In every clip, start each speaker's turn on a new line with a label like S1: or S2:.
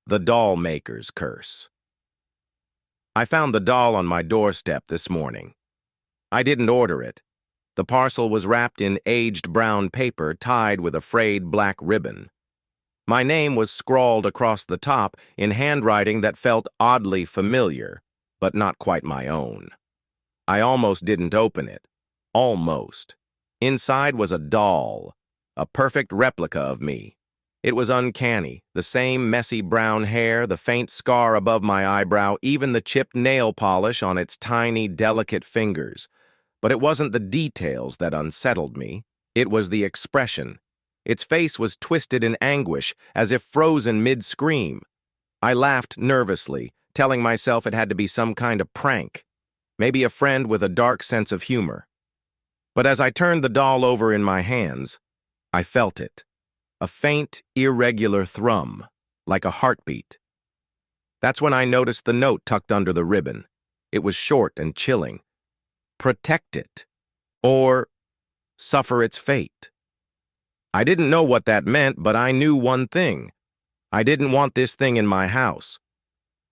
S1: The Dollmaker's Curse. I found the doll on my doorstep this morning. I didn't order it. The parcel was wrapped in aged brown paper tied with a frayed black ribbon. My name was scrawled across the top in handwriting that felt oddly familiar, but not quite my own. I almost didn't open it. Almost. Inside was a doll, a perfect replica of me. It was uncanny, the same messy brown hair, the faint scar above my eyebrow, even the chipped nail polish on its tiny, delicate fingers. But it wasn't the details that unsettled me. It was the expression. Its face was twisted in anguish, as if frozen mid-scream. I laughed nervously, telling myself it had to be some kind of prank. Maybe a friend with a dark sense of humor. But as I turned the doll over in my hands, I felt it. A faint, irregular thrum, like a heartbeat. That's when I noticed the note tucked under the ribbon. It was short and chilling. Protect it, or suffer its fate. I didn't know what that meant, but I knew one thing. I didn't want this thing in my house.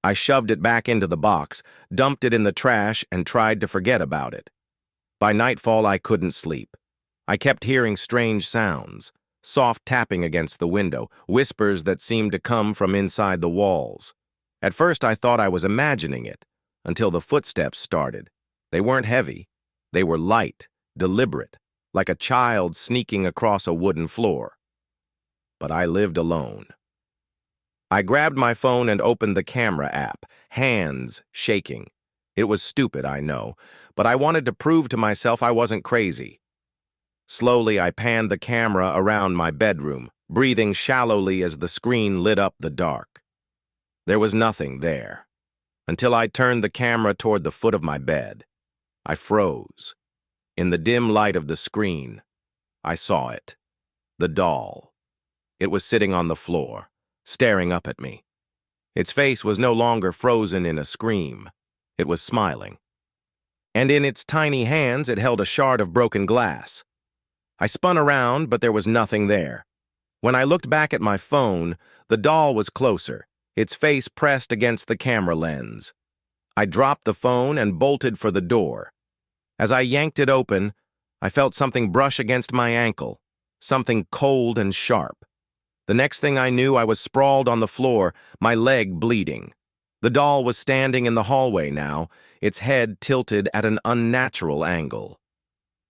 S1: I shoved it back into the box, dumped it in the trash, and tried to forget about it. By nightfall, I couldn't sleep. I kept hearing strange sounds. Soft tapping against the window, whispers that seemed to come from inside the walls. At first I thought I was imagining it, until the footsteps started. They weren't heavy. They were light, deliberate, like a child sneaking across a wooden floor. But I lived alone. I grabbed my phone and opened the camera app, hands shaking. It was stupid, I know, but I wanted to prove to myself I wasn't crazy. Slowly, I panned the camera around my bedroom, breathing shallowly as the screen lit up the dark. There was nothing there, until I turned the camera toward the foot of my bed. I froze. In the dim light of the screen, I saw it. The doll. It was sitting on the floor, staring up at me. Its face was no longer frozen in a scream. It was smiling. And in its tiny hands, it held a shard of broken glass. I spun around, but there was nothing there. When I looked back at my phone, the doll was closer, its face pressed against the camera lens. I dropped the phone and bolted for the door. As I yanked it open, I felt something brush against my ankle, something cold and sharp. The next thing I knew, I was sprawled on the floor, my leg bleeding. The doll was standing in the hallway now, its head tilted at an unnatural angle.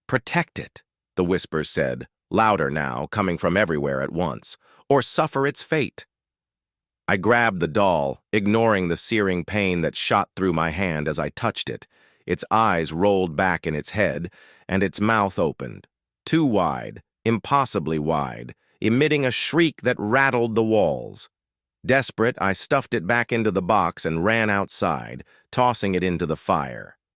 S1: "Protect it," the whispers said, louder now, coming from everywhere at once, "or suffer its fate." I grabbed the doll, ignoring the searing pain that shot through my hand as I touched it. Its eyes rolled back in its head, and its mouth opened, too wide, impossibly wide, emitting a shriek that rattled the walls. Desperate, I stuffed it back into the box and ran outside, tossing it into the fire.